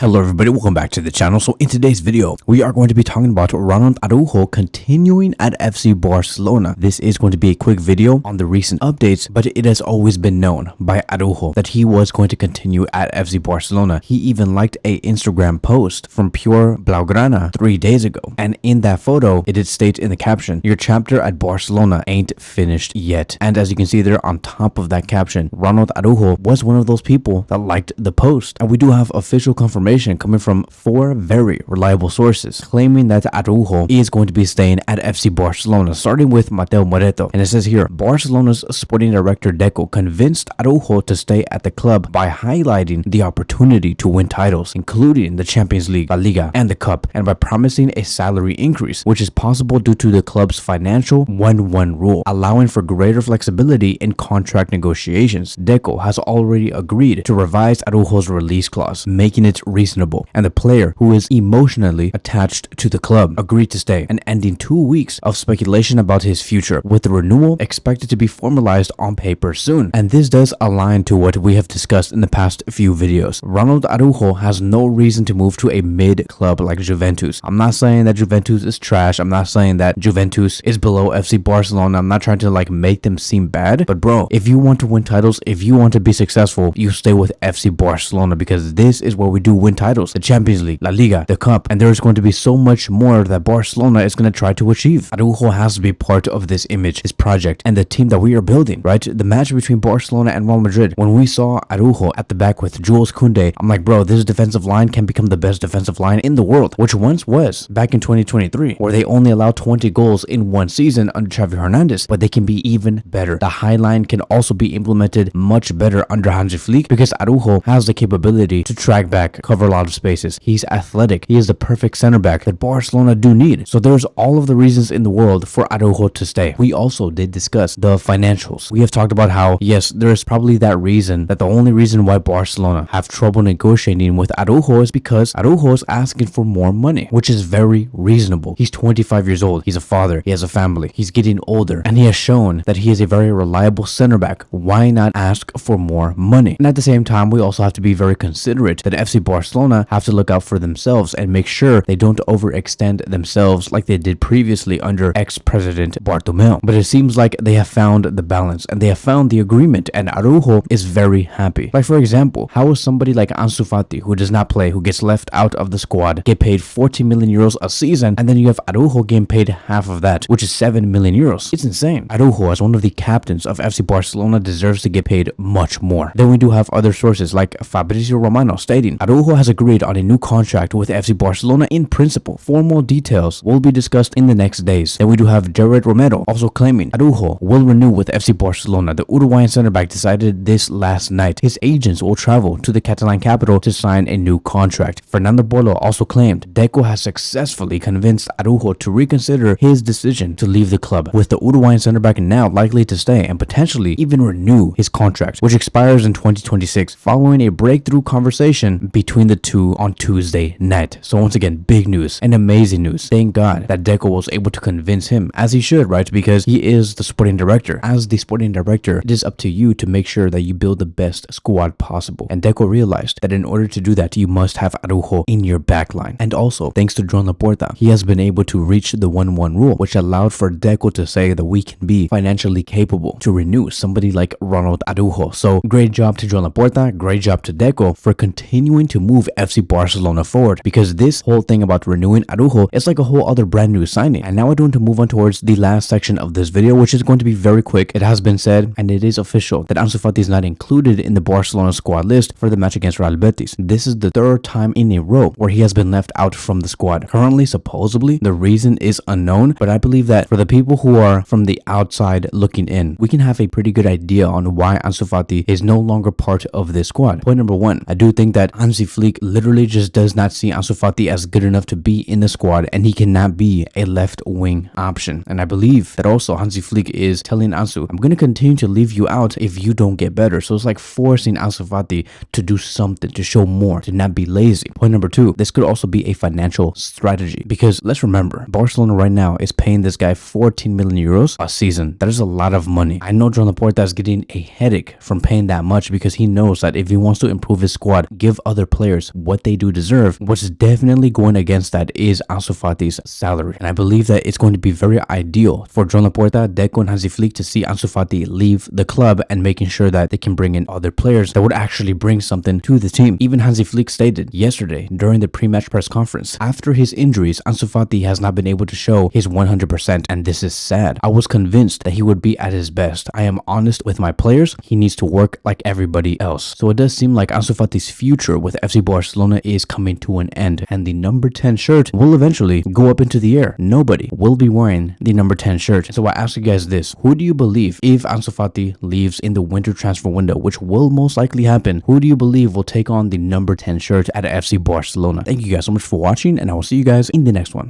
Hello everybody, welcome back to the channel. So in today's video, we are going to be talking about Ronald Araujo continuing at FC Barcelona. This is going to be a quick video on the recent updates, but it has always been known by Araujo that he was going to continue at FC Barcelona. He even liked a Instagram post from Pure Blaugrana 3 days ago. And in that photo, it did state in the caption, "Your chapter at Barcelona ain't finished yet." And as you can see there on top of that caption, Ronald Araujo was one of those people that liked the post. And we do have official confirmation coming from 4 very reliable sources claiming that Araujo is going to be staying at FC Barcelona, starting with Mateo Moreto. And it says here, Barcelona's Sporting Director Deco convinced Araujo to stay at the club by highlighting the opportunity to win titles, including the Champions League, La Liga, and the Cup, and by promising a salary increase, which is possible due to the club's financial 1-1 rule, allowing for greater flexibility in contract negotiations. Deco has already agreed to revise Araujo's release clause, making it reasonable, and the player, who is emotionally attached to the club, agreed to stay, and ending 2 weeks of speculation about his future, with the renewal expected to be formalized on paper soon. And this does align to what we have discussed in the past few videos. Ronald Araujo has no reason to move to a mid club like Juventus. I'm not saying that Juventus is trash. I'm not saying that Juventus is below FC Barcelona. I'm not trying to make them seem bad, but bro, if you want to win titles, if you want to be successful, you stay with FC Barcelona, because this is where we do win titles: the Champions League, La Liga, the Cup, and there's going to be so much more that Barcelona is going to try to achieve. Araujo has to be part of this image, this project, and the team that we are building, right? The match between Barcelona and Real Madrid, when we saw Araujo at the back with Jules Koundé, I'm like, bro, this defensive line can become the best defensive line in the world, which once was back in 2023, where they only allowed 20 goals in one season under Xavi Hernandez, but they can be even better. The high line can also be implemented much better under Hansi Flick, because Araujo has the capability to track back, cover a lot of spaces. He's athletic. He is the perfect center back that Barcelona do need. So there's all of the reasons in the world for Araujo to stay. We also did discuss the financials. We have talked about how, yes, there's probably that reason, that the only reason why Barcelona have trouble negotiating with Araujo is because Araujo is asking for more money, which is very reasonable. He's 25 years old. He's a father. He has a family. He's getting older, and he has shown that he is a very reliable center back. Why not ask for more money? And at the same time, we also have to be very considerate that FC Barcelona have to look out for themselves and make sure they don't overextend themselves like they did previously under ex-president Bartomeu. But it seems like they have found the balance and they have found the agreement, and Araujo is very happy. Like, for example, how is somebody like Ansu Fati, who does not play, who gets left out of the squad, get paid 40 million euros a season, and then you have Araujo getting paid half of that, which is 7 million euros? It's insane. Araujo, as one of the captains of FC Barcelona, deserves to get paid much more. Then we do have other sources like Fabrizio Romano stating Araujo has agreed on a new contract with FC Barcelona in principle. Formal details will be discussed in the next days. Then we do have Jared Romero also claiming Araujo will renew with FC Barcelona. The Uruguayan center back decided this last night. His agents will travel to the Catalan capital to sign a new contract. Fernando Bolo also claimed Deco has successfully convinced Araujo to reconsider his decision to leave the club, with the Uruguayan center back now likely to stay and potentially even renew his contract, which expires in 2026, following a breakthrough conversation between the two on Tuesday night. So once again, big news and amazing news. Thank God that Deco was able to convince him, as he should, right? Because he is the sporting director. As the sporting director, it is up to you to make sure that you build the best squad possible. And Deco realized that in order to do that, you must have Araujo in your backline. And also, thanks to Joan Laporta, he has been able to reach the 1-1 rule, which allowed for Deco to say that we can be financially capable to renew somebody like Ronald Araujo. So great job to Joan Laporta, great job to Deco for continuing to move FC Barcelona forward, because this whole thing about renewing Araujo is like a whole other brand new signing. And now I want to move on towards the last section of this video, which is going to be very quick. It has been said, and it is official, that Ansu Fati is not included in the Barcelona squad list for the match against Real Betis. This is the 3rd time in a row where he has been left out from the squad. Currently, supposedly, the reason is unknown, but I believe that for the people who are from the outside looking in, we can have a pretty good idea on why Ansu Fati is no longer part of this squad. Point number 1, I do think that Hansi Flick literally just does not see Ansu Fati as good enough to be in the squad, and he cannot be a left wing option. And I believe that also Hansi Flick is telling Ansu, I'm going to continue to leave you out if you don't get better. So it's like forcing Ansu Fati to do something, to show more, to not be lazy. Point number 2, this could also be a financial strategy, because let's remember, Barcelona right now is paying this guy 14 million euros a season. That is a lot of money. I know Joan Laporta is getting a headache from paying that much, because he knows that if he wants to improve his squad, give other players players what they do deserve. What's definitely going against that is Ansu Fati's salary. And I believe that it's going to be very ideal for Joan Laporta, Deco, and Hansi Flick to see Ansu Fati leave the club and making sure that they can bring in other players that would actually bring something to the team. Even Hansi Flick stated yesterday during the pre-match press conference, after his injuries, Ansu Fati has not been able to show his 100%, and this is sad. I was convinced that he would be at his best. I am honest with my players. He needs to work like everybody else. So it does seem like Ansu Fati's future with FC Barcelona is coming to an end, and the number 10 shirt will eventually go up into the air. Nobody will be wearing the number 10 shirt. So I ask you guys this: who do you believe, if Ansu Fati leaves in the winter transfer window, which will most likely happen, who do you believe will take on the number 10 shirt at FC Barcelona? Thank you guys so much for watching, and I will see you guys in the next one.